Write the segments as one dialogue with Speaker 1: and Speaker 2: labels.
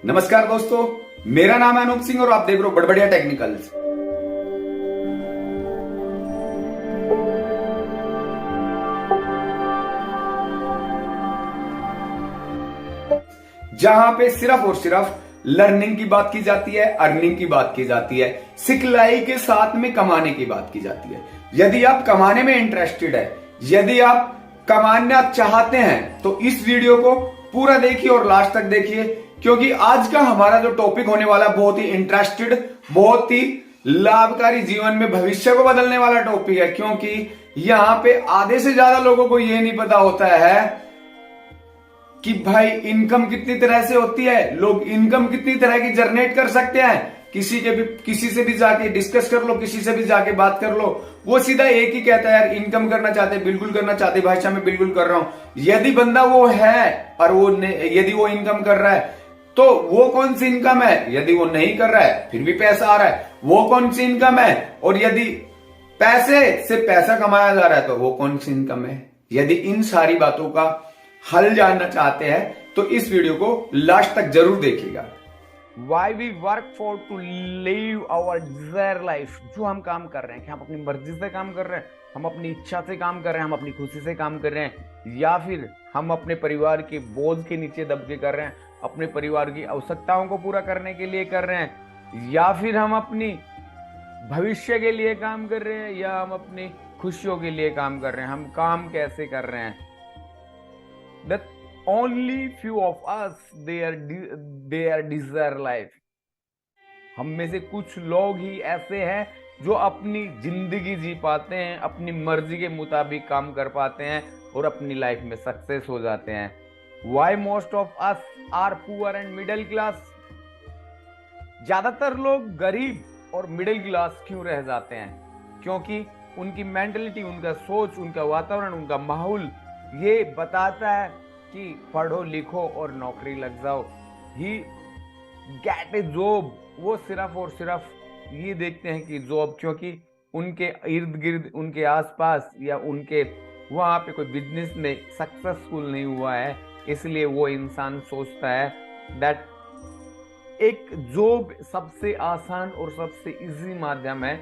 Speaker 1: नमस्कार दोस्तों, मेरा नाम है अनूप सिंह और आप देख रहे हो बड़बड़िया टेक्निकल्स। जहां पे सिर्फ और सिर्फ लर्निंग की बात की जाती है, अर्निंग की बात की जाती है, सिखलाई के साथ में कमाने की बात की जाती है। यदि आप कमाने में इंटरेस्टेड है, यदि आप कमाना चाहते हैं तो इस वीडियो को पूरा देखिए और लास्ट तक देखिए, क्योंकि आज का हमारा जो टॉपिक होने वाला है बहुत ही इंटरेस्टेड, बहुत ही लाभकारी, जीवन में भविष्य को बदलने वाला टॉपिक है। क्योंकि यहां पे आधे से ज्यादा लोगों को यह नहीं पता होता है कि भाई इनकम कितनी तरह से होती है, लोग इनकम कितनी तरह की जनरेट कर सकते हैं। किसी से भी जाके डिस्कस कर लो, किसी से भी जाके बात कर लो, वो सीधा एक ही कहता है, यार इनकम करना चाहते, बिल्कुल करना चाहते, भाषा में बिल्कुल कर रहा हूं। यदि बंदा वो है और यदि वो इनकम कर रहा है तो वो कौन सी इनकम है। यदि वो नहीं कर रहा है फिर भी पैसा आ रहा है, वो कौन सी इनकम है। और यदि पैसे से पैसा कमाया जा रहा है तो वो कौन सी इनकम है। यदि इन सारी बातों का हल जानना चाहते हैं तो इस वीडियो को लास्ट तक जरूर देखिएगा।
Speaker 2: Why we work for to live our desired life। जो हम काम कर रहे हैं, कि हम अपनी मर्जी से काम कर रहे हैं, हम अपनी इच्छा से काम कर रहे हैं, हम अपनी खुशी से काम कर रहे हैं, या फिर हम अपने परिवार के बोझ के नीचे दब के कर रहे हैं, अपने परिवार की आवश्यकताओं को पूरा करने के लिए कर रहे हैं, या फिर हम अपनी भविष्य के लिए काम कर रहे हैं, या हम अपनी खुशियों के लिए काम कर रहे हैं। हम काम कैसे कर रहे हैं। That only few of us their desire life। हम में से कुछ लोग ही ऐसे हैं जो अपनी जिंदगी जी पाते हैं, अपनी मर्जी के मुताबिक काम कर पाते हैं और अपनी लाइफ में सक्सेस हो जाते हैं। Why most of us are poor and middle class। ज्यादातर लोग गरीब और मिडिल क्लास क्यों रह जाते हैं? क्योंकि उनकी मेंटलिटी, उनका सोच, उनका वातावरण, उनका माहौल ये बताता है कि पढ़ो लिखो और नौकरी लग जाओ, ही गेट ए जॉब। वो सिर्फ और सिर्फ ये देखते हैं कि जॉब, क्योंकि उनके इर्द गिर्द, उनके आसपास या उनके वहां पे कोई बिजनेस में सक्सेसफुल नहीं हुआ है, इसलिए वो इंसान सोचता है दैट एक जॉब सबसे आसान और सबसे इजी माध्यम है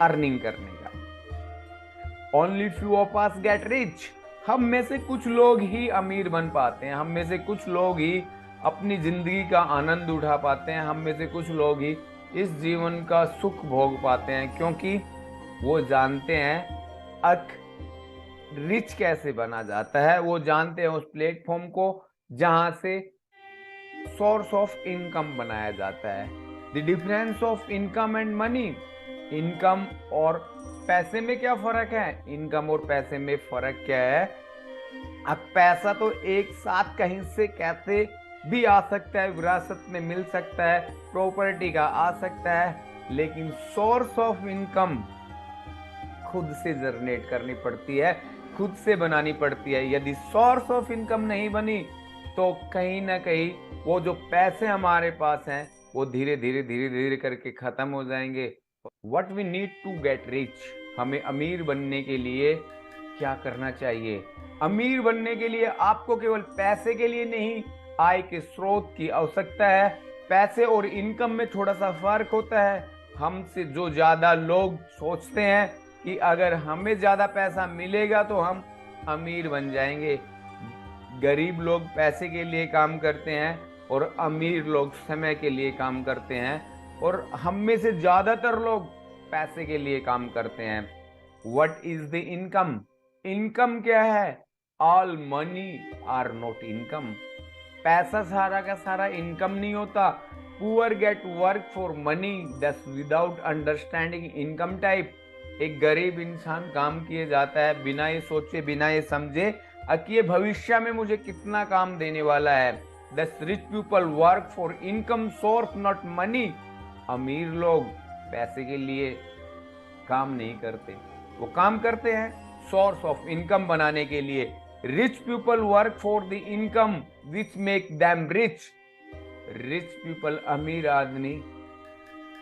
Speaker 2: अर्निंग करने का। Only few of us get rich. हम में से कुछ लोग ही अमीर बन पाते हैं, हम में से कुछ लोग ही अपनी जिंदगी का आनंद उठा पाते हैं, हम में से कुछ लोग ही इस जीवन का सुख भोग पाते हैं, क्योंकि वो जानते हैं रिच कैसे बना जाता है। वो जानते हैं उस प्लेटफॉर्म को जहां से सोर्स ऑफ इनकम बनाया जाता है। The difference of income and money. Income और पैसे में क्या फर्क है? इनकम और पैसे में फर्क क्या है? अब पैसा तो एक साथ कहीं से कैसे भी आ सकता है, विरासत में मिल सकता है, प्रॉपर्टी का आ सकता है, लेकिन सोर्स ऑफ इनकम खुद से जनरेट करनी पड़ती है, खुद से बनानी पड़ती है। यदि सोर्स ऑफ इनकम नहीं बनी तो कहीं ना कहीं वो जो पैसे हमारे पास हैं वो धीरे धीरे करके खत्म हो जाएंगे। What we need to get rich। हमें अमीर बनने के लिए क्या करना चाहिए? अमीर बनने के लिए आपको केवल पैसे के लिए नहीं, आय के स्रोत की आवश्यकता है। पैसे और इनकम में थोड़ा सा फर्क होता है। हमसे जो ज्यादा लोग सोचते हैं कि अगर हमें ज्यादा पैसा मिलेगा तो हम अमीर बन जाएंगे। गरीब लोग पैसे के लिए काम करते हैं और अमीर लोग समय के लिए काम करते हैं, और हम में से ज्यादातर लोग पैसे के लिए काम करते हैं। What is the income? Income क्या है? All money are not income। पैसा सारा का सारा इनकम नहीं होता। Poor get work for money thus without understanding income type। एक गरीब इंसान काम किए जाता है बिना ये सोचे, बिना ये समझे कि ये भविष्य में मुझे कितना काम देने वाला है। Thus rich people work for income source not money। अमीर लोग पैसे के लिए काम नहीं करते, वो काम करते हैं सोर्स ऑफ इनकम बनाने के लिए। Rich people work for the income which make them rich. Rich people, अमीर आदमी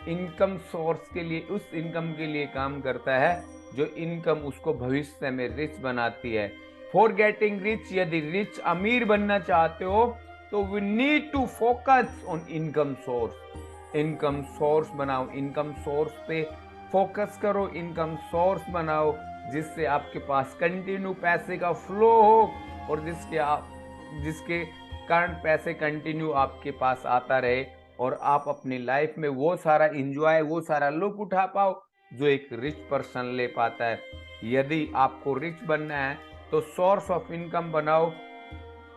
Speaker 2: इनकम सोर्स के लिए, उस इनकम के लिए काम करता है जो इनकम उसको भविष्य में रिच बनाती है। फॉर गेटिंग रिच, यदि रिच अमीर बनना चाहते हो तो we need to focus on income source. Income source बनाओ, इनकम सोर्स पे फोकस करो, इनकम सोर्स बनाओ जिससे आपके पास कंटिन्यू पैसे का फ्लो हो और जिसके कारण पैसे कंटिन्यू आपके पास आता रहे और आप अपनी लाइफ में वो सारा इंजॉय, वो सारा लुक उठा पाओ जो एक रिच पर्सन ले पाता है। यदि आपको रिच बनना है तो सोर्स ऑफ इनकम बनाओ,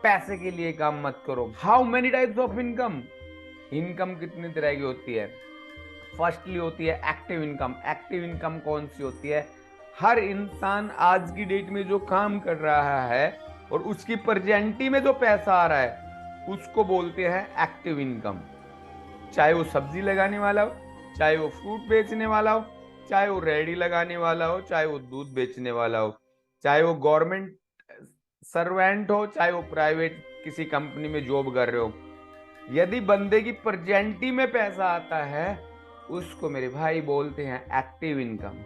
Speaker 2: पैसे के लिए काम मत करो। How many types of income? Income कितनी तरह की होती है? फर्स्टली होती है एक्टिव इनकम। एक्टिव इनकम कौन सी होती है? हर इंसान आज की डेट में जो काम कर रहा है और उसकी प्रेजेंटी में जो पैसा आ रहा है उसको बोलते हैं एक्टिव इनकम। चाहे वो सब्जी लगाने वाला हो, चाहे वो फ्रूट बेचने वाला हो, चाहे वो रेहड़ी लगाने वाला हो, चाहे वो दूध बेचने वाला हो, चाहे वो गवर्नमेंट सर्वेंट हो, चाहे वो प्राइवेट किसी कंपनी में जॉब कर रहे हो। यदि बंदे की प्रेजेंटी में पैसा आता है उसको मेरे भाई बोलते हैं एक्टिव इनकम।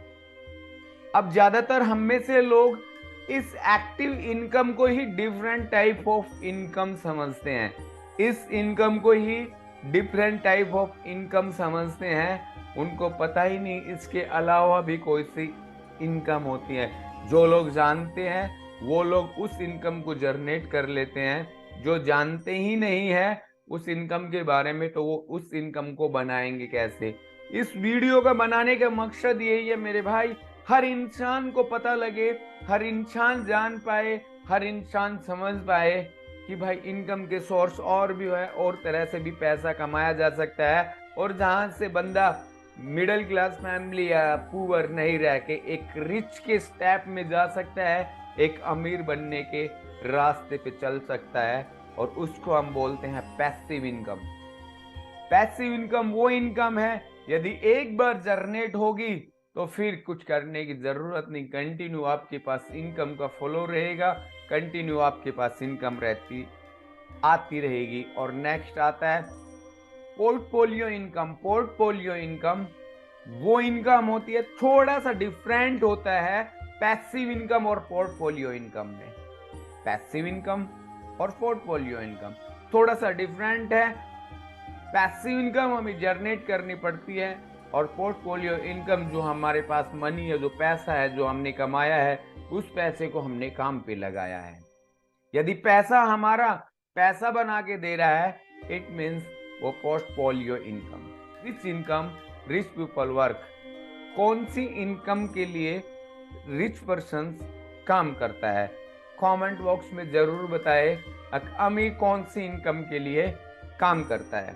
Speaker 2: अब ज्यादातर हम में से लोग इस एक्टिव इनकम को ही डिफरेंट टाइप ऑफ इनकम समझते हैं, इस इनकम को ही डिफरेंट टाइप ऑफ इनकम समझते हैं। उनको पता ही नहीं इसके अलावा भी कोई सी इनकम होती है। जो लोग जानते हैं वो लोग उस इनकम को जनरेट कर लेते हैं, जो जानते ही नहीं है उस इनकम के बारे में तो वो उस इनकम को बनाएंगे कैसे। इस वीडियो का बनाने का मकसद यही है मेरे भाई, हर इंसान को पता लगे, हर इंसान जान पाए, हर इंसान समझ पाए कि भाई इनकम के सोर्स और भी है, और तरह से भी पैसा कमाया जा सकता है। और जहां से बंदा मिडिल क्लास फैमिली या पुअर नहीं रह के एक रिच के स्टेप में जा सकता है, एक अमीर बनने के रास्ते पे चल सकता है, और उसको हम बोलते हैं पैसिव इनकम। पैसिव इनकम वो इनकम है यदि एक बार जनरेट होगी तो फिर कुछ करने की जरूरत नहीं, कंटिन्यू आपके पास इनकम का फ्लो रहेगा, कंटिन्यू आपके पास इनकम आती रहेगी। और नेक्स्ट आता है पोर्टफोलियो इनकम। पोर्टफोलियो इनकम वो इनकम होती है, थोड़ा सा डिफरेंट होता है पैसिव इनकम और पोर्टफोलियो इनकम में। पैसिव इनकम और पोर्टफोलियो इनकम थोड़ा सा डिफरेंट है। पैसिव इनकम हमें जनरेट करनी पड़ती है और पोर्टफोलियो इनकम जो हमारे पास मनी है, जो पैसा है जो हमने कमाया है, उस पैसे को हमने काम पे लगाया है। यदि पैसा हमारा पैसा बना के दे रहा है इट मीन्स वो portfolio income. Rich income, rich people work. कौन सी इनकम के लिए रिच पर्सन काम करता है? कमेंट बॉक्स में जरूर बताएं अमीर कौन सी इनकम के लिए काम करता है।